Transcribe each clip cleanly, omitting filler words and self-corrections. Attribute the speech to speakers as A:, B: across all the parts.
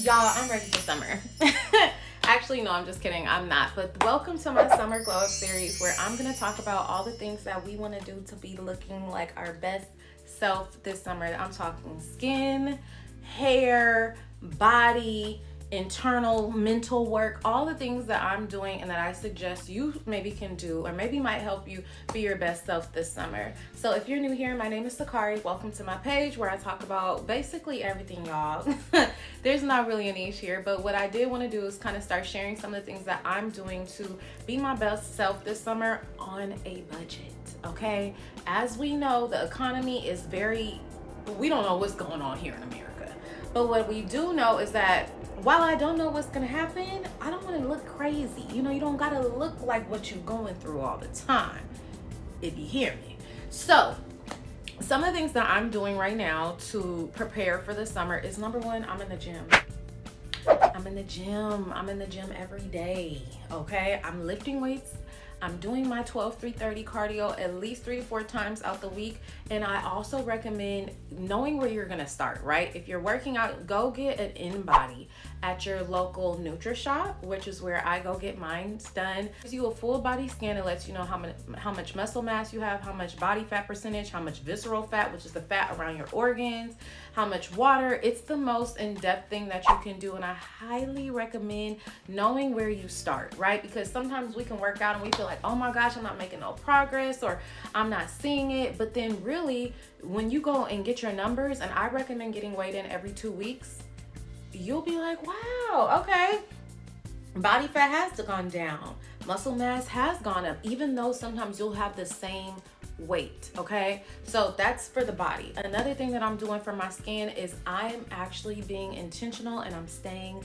A: Y'all, I'm ready for summer. Actually, no, I'm just kidding. I'm not. But welcome to my Summer Glow Up series where I'm going to talk about all the things that we want to do to be looking like our best self this summer. I'm talking skin, hair, body, internal mental work, all the things that I'm doing and that I suggest you maybe can do or maybe might help you be your best self this summer. So if you're new here, my name is Sakari. Welcome to my page where I talk about basically everything, y'all. There's not really a niche here, but what I did want to do is kind of start sharing some of the things that I'm doing to be my best self this summer on a budget. Okay, as we know, the economy is we don't know what's going on here in America, but what we do know is that while I don't know what's gonna happen, I don't want to look crazy. You don't gotta look like what you're going through all the time, if you hear me. So some of the things that I'm doing right now to prepare for the summer is, number one, I'm in the gym. I'm in the gym every day. Okay, I'm lifting weights. I'm doing my 12-3-30 cardio at least 3 to 4 times out the week. And I also recommend knowing where you're gonna start, right? If you're working out, go get an InBody at your local NutriShop, which is where I go get mine done. It gives you a full body scan. It lets you know how much muscle mass you have, how much body fat percentage, how much visceral fat, which is the fat around your organs, how much water. It's the most in-depth thing that you can do, and I highly recommend knowing where you start, right? Because sometimes we can work out and we feel like, oh my gosh, I'm not making no progress or I'm not seeing it. But then really, when you go and get your numbers, and I recommend getting weighed in every 2 weeks, you'll be like, wow, okay, body fat has gone down, muscle mass has gone up, even though sometimes you'll have the same weight. Okay, so that's for the body. Another thing that I'm doing for my skin is I'm actually being intentional and I'm staying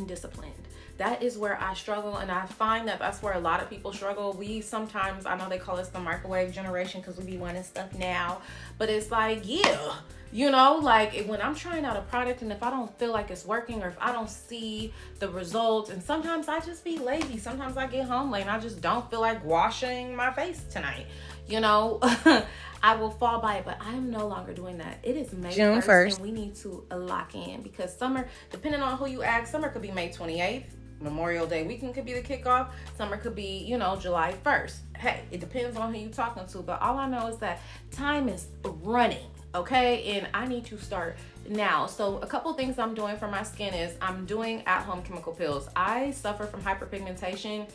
A: disciplined. That is where I struggle, and I find that that's where a lot of people struggle. We sometimes, I know they call us the microwave generation because we be wanting stuff now, but it's like, yeah, like when I'm trying out a product and if I don't feel like it's working or if I don't see the results, and sometimes I just be lazy. Sometimes I get home late and I just don't feel like washing my face tonight. I will fall by it, but I'm no longer doing that. It is May
B: June 1st.
A: and we need to lock in because summer, depending on who you ask, summer could be May 28th. Memorial Day weekend could be the kickoff. Summer could be, July 1st. Hey, it depends on who you're talking to, but all I know is that time is running, okay? And I need to start now. So a couple things I'm doing for my skin is I'm doing at-home chemical peels. I suffer from hyperpigmentation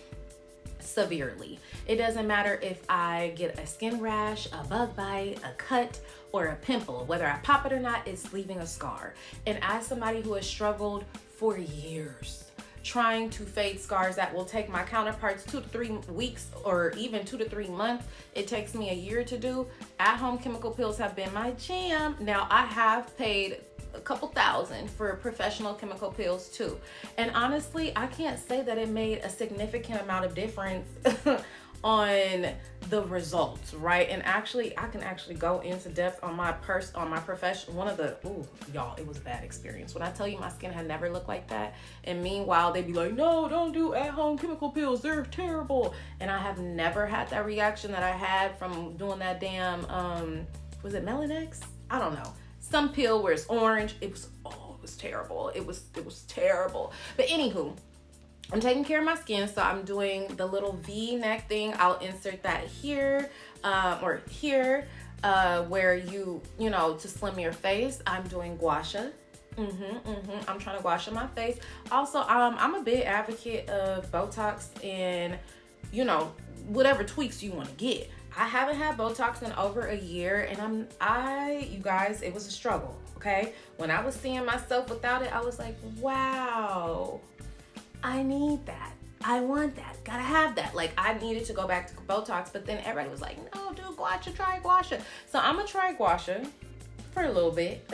A: severely. It doesn't matter if I get a skin rash, a bug bite, a cut, or a pimple. Whether I pop it or not, it's leaving a scar. And as somebody who has struggled for years trying to fade scars that will take my counterparts 2 to 3 weeks or even 2 to 3 months, it takes me a year to do. At-home chemical peels have been my jam. Now I have paid a couple thousand for professional chemical peels too, and honestly I can't say that it made a significant amount of difference on the results, right? And actually I can actually go into depth on my profession. Y'all, it was a bad experience. When I tell you my skin had never looked like that, and meanwhile they'd be like, no, don't do at-home chemical peels, they're terrible. And I have never had that reaction that I had from doing that damn was it Melanex? I don't know, some pill where it's orange. It was terrible. It was terrible. But anywho, I'm taking care of my skin, so I'm doing the little V-neck thing. I'll insert that here or here where to slim your face. I'm doing gua sha. I'm trying to gua sha my face. Also, I'm a big advocate of Botox and whatever tweaks you want to get. I haven't had Botox in over a year, and you guys, it was a struggle, okay? When I was seeing myself without it, I was like, wow, I need that. I want that. Gotta have that. Like, I needed to go back to Botox, but then everybody was like, no, do gua sha, try gua sha. So I'm gonna try gua sha for a little bit,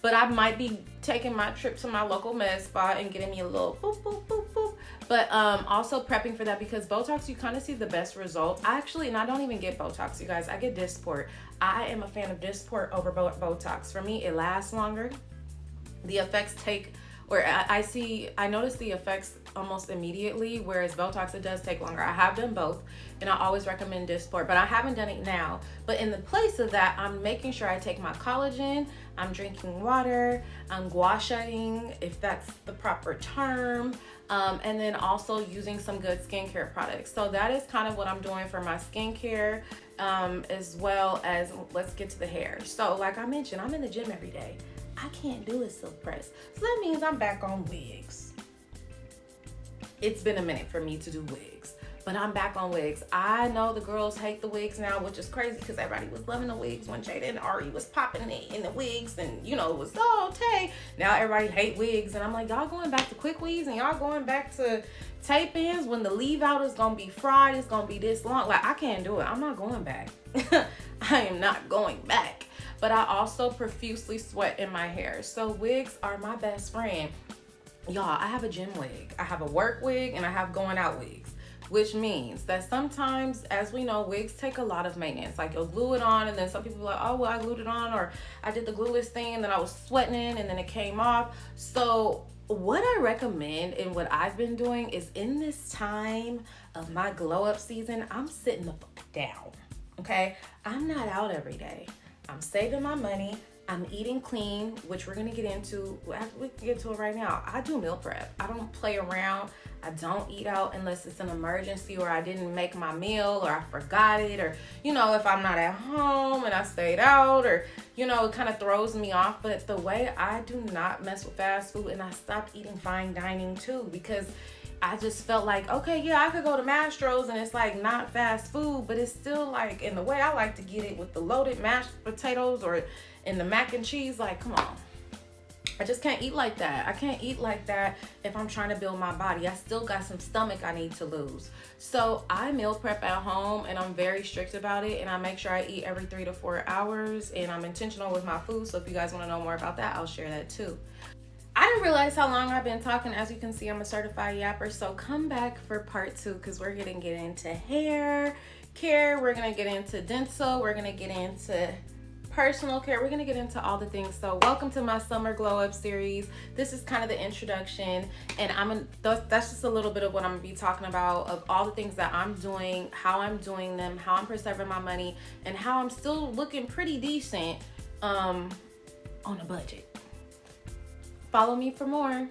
A: but I might be taking my trip to my local med spa and getting me a little boop, boop, boop, boop. But also prepping for that, because Botox, you kind of see the best results. And I don't even get Botox, you guys. I get Dysport. I am a fan of Dysport over Botox. For me, it lasts longer. The effects I notice the effects almost immediately, whereas Botox, it does take longer. I have done both, and I always recommend Dysport, but I haven't done it now. But in the place of that, I'm making sure I take my collagen, I'm drinking water, I'm gua shaing, if that's the proper term, and then also using some good skincare products. So that is kind of what I'm doing for my skincare, as well as, let's get to the hair. So like I mentioned, I'm in the gym every day. I can't do a silk press. So that means I'm back on wigs. It's been a minute for me to do wigs, but I'm back on wigs. I know the girls hate the wigs now, which is crazy because everybody was loving the wigs when Jada and Ari was popping it in the wigs, and you know, it was so tay. Now everybody hate wigs, and I'm like, y'all going back to quick weaves and y'all going back to tape ins when the leave out is gonna be fried, it's gonna be this long. Like, I can't do it. I'm not going back. I am not going back. But I also profusely sweat in my hair. So wigs are my best friend. Y'all, I have a gym wig, I have a work wig, and I have going out wigs, which means that sometimes, as we know, wigs take a lot of maintenance. Like, you'll glue it on, and then some people are like, oh, well, I glued it on, or I did the glueless thing, and then I was sweating in, and then it came off. So what I recommend and what I've been doing is, in this time of my glow up season, I'm sitting the fuck down, okay? I'm not out every day. I'm saving my money. I'm eating clean, which we're gonna get into. We can get to it right now. I do meal prep. I don't play around. I don't eat out unless it's an emergency, or I didn't make my meal, or I forgot it, or, you know, if I'm not at home and I stayed out, or, you know, it kind of throws me off. But the way I do not mess with fast food, and I stopped eating fine dining too, because I just felt like, okay, yeah, I could go to Mastro's and it's like not fast food, but it's still like, in the way I like to get it with the loaded mashed potatoes or in the mac and cheese, like, come on. I just can't eat like that. I can't eat like that if I'm trying to build my body. I still got some stomach I need to lose. So I meal prep at home, and I'm very strict about it, and I make sure I eat every 3 to 4 hours, and I'm intentional with my food. So if you guys want to know more about that, I'll share that too. I didn't realize how long I've been talking. As you can see, I'm a certified yapper. So come back for part 2, because we're going to get into hair care. We're going to get into dental. We're going to get into personal care. We're going to get into all the things. So welcome to my summer glow up series. This is kind of the introduction, and that's just a little bit of what I'm going to be talking about, of all the things that I'm doing, how I'm doing them, how I'm preserving my money, and how I'm still looking pretty decent on a budget. Follow me for more.